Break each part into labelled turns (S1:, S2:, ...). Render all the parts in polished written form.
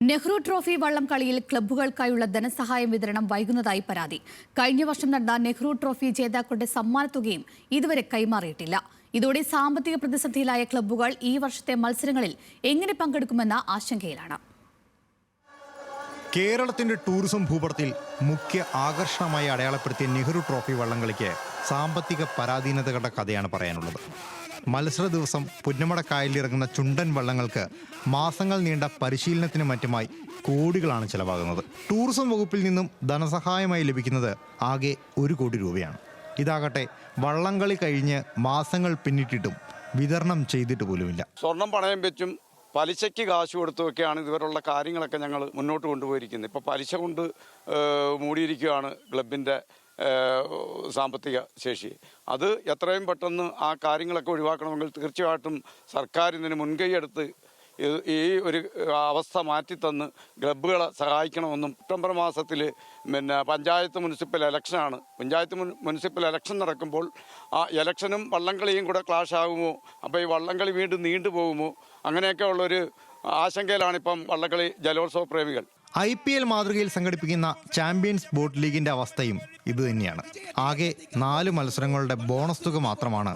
S1: Nehru trophy വള്ളംകളിയിൽ ക്ലബ്ബുകൾക്കായുള്ള ധനസഹായം വിതരണം വൈകുന്നതായി പരാതി. കഴിഞ്ഞ വർഷം നടന്ന നെഹ്റു ട്രോഫി ജേതാക്കളുടെ സമ്മാനത്തുകയും ഇതുവരെ കൈമാറിയിട്ടില്ല. ഇതോടെ സാമ്പത്തിക പ്രതിസന്ധിയിലായ ക്ലബ്ബുകൾ ഈ വർഷത്തെ മത്സരങ്ങളിൽ എങ്ങനെ പങ്കെടുക്കുമെന്ന ആശങ്കയിലാണ്.
S2: കേരളത്തിന്റെ ടൂറിസം ഭൂപടത്തിൽ മുഖ്യ ആകർഷണമായി അടയാളപ്പെടുത്തിയ നെഹ്റു ട്രോഫി വള്ളംകളിക്ക് സാമ്പത്തിക പരാധീനതകളുടെ കഥയാണ് പറയാനുള്ളത്. മത്സര ദിവസം പുന്നമടക്കായലിറങ്ങുന്ന ചുണ്ടൻ വള്ളങ്ങൾക്ക് മാസങ്ങൾ നീണ്ട പരിശീലനത്തിന് മറ്റുമായി കോടികളാണ് ചെലവാകുന്നത്. ടൂറിസം വകുപ്പിൽ നിന്നും ധനസഹായമായി ലഭിക്കുന്നത് ആകെ 1 കോടി രൂപയാണ്. ഇതാകട്ടെ വള്ളംകളി കഴിഞ്ഞ് മാസങ്ങൾ പിന്നിട്ടിട്ടും വിതരണം ചെയ്തിട്ട് പോലുമില്ല.
S3: സ്വർണം പണയം വെച്ചും പലിശയ്ക്ക് കാശ് കൊടുത്തുമൊക്കെയാണ് ഇതുവരെയുള്ള കാര്യങ്ങളൊക്കെ ഞങ്ങൾ മുന്നോട്ട് കൊണ്ടുപോയിരിക്കുന്നത്. ഇപ്പോൾ പലിശ കൊണ്ട് മൂടിയിരിക്കുകയാണ് ക്ലബിൻ്റെ സാമ്പത്തിക ശേഷി. അത് എത്രയും പെട്ടെന്ന് ആ കാര്യങ്ങളൊക്കെ ഒഴിവാക്കണമെങ്കിൽ തീർച്ചയായിട്ടും സർക്കാർ ഇതിന് മുൻകൈയെടുത്ത് ഈ ഒരു അവസ്ഥ മാറ്റിത്തന്ന് ക്ലബ്ബുകളെ സഹായിക്കണമെന്നും. സെപ്റ്റംബർ മാസത്തിൽ പഞ്ചായത്ത് മുനിസിപ്പൽ ഇലക്ഷനാണ്. മുനിസിപ്പൽ ഇലക്ഷൻ നടക്കുമ്പോൾ ആ ഇലക്ഷനും വള്ളംകളിയും കൂടെ ക്ലാഷ് ആകുമോ, അപ്പോൾ ഈ വള്ളംകളി വീണ്ടും നീണ്ടുപോകുമോ, അങ്ങനെയൊക്കെ ഉള്ളൊരു ആശങ്കയിലാണിപ്പം വള്ളംകളി ജലോത്സവ പ്രേമികൾ.
S2: IPL മാതൃകയിൽ സംഘടിപ്പിക്കുന്ന ചാമ്പ്യൻസ് ബോട്ട് ലീഗിന്റെ അവസ്ഥയും ഇതുതന്നെയാണ്. ആകെ 4 മത്സരങ്ങളുടെ ബോണസ് തുക മാത്രമാണ്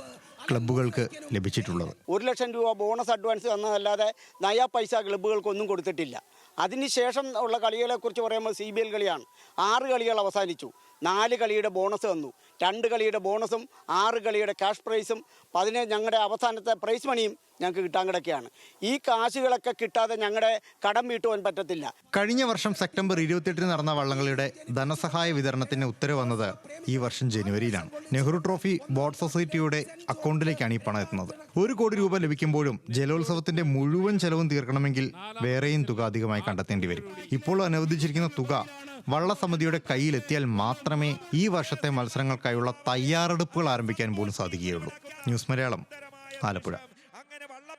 S2: ക്ലബ്ബുകൾക്ക് ലഭിച്ചിട്ടുള്ളത്.
S4: 1 ലക്ഷം രൂപ ബോണസ് അഡ്വാൻസ് തന്നതല്ലാതെ നയാ പൈസ ക്ലബ്ബുകൾക്കൊന്നും കൊടുത്തിട്ടില്ല. അതിനുശേഷം ഉള്ള കളികളെക്കുറിച്ച് പറയുമ്പോൾ CBL കളിയാണ്. 6 കളികൾ അവസാനിച്ചു. 4 കളിയുടെ ബോണസ് തന്നു. 2 കളിയുടെ ബോണസും 6 കളിയുടെ ക്യാഷ് പ്രൈസും ഞങ്ങളുടെ അവസാനത്തെ പ്രൈസ് മണിയും ഞങ്ങൾക്ക് കിട്ടാൻ കിടക്കുകയാണ്. ഈ കാശുകളൊക്കെ കിട്ടാതെ ഞങ്ങളുടെ കടം വീട്ടുവാൻ പറ്റത്തില്ല.
S2: കഴിഞ്ഞ വർഷം സെപ്റ്റംബർ 28 നടന്ന വള്ളംകളിയുടെ ധനസഹായ വിതരണത്തിന് ഉത്തരവ് വന്നത് ഈ വർഷം ജനുവരിയിലാണ്. നെഹ്റു ട്രോഫി ബോട്ട് സൊസൈറ്റിയുടെ അക്കൗണ്ടിലേക്കാണ് ഈ പണം എത്തുന്നത്. 1 കോടി രൂപ ലഭിക്കുമ്പോഴും ജലോത്സവത്തിന്റെ മുഴുവൻ ചെലവും തീർക്കണമെങ്കിൽ വേറെയും തുക അധികമായി കണ്ടെത്തേണ്ടി വരും. ഇപ്പോൾ അനുവദിച്ചിരിക്കുന്ന തുക വള്ളസമിതിയുടെ കയ്യിലെത്തിയാൽ മാത്രമേ ഈ വർഷത്തെ മത്സരങ്ങൾക്കായുള്ള തയ്യാറെടുപ്പുകൾ ആരംഭിക്കാൻ പോലും സാധിക്കുകയുള്ളൂ. ന്യൂസ് മലയാളം, ആലപ്പുഴ.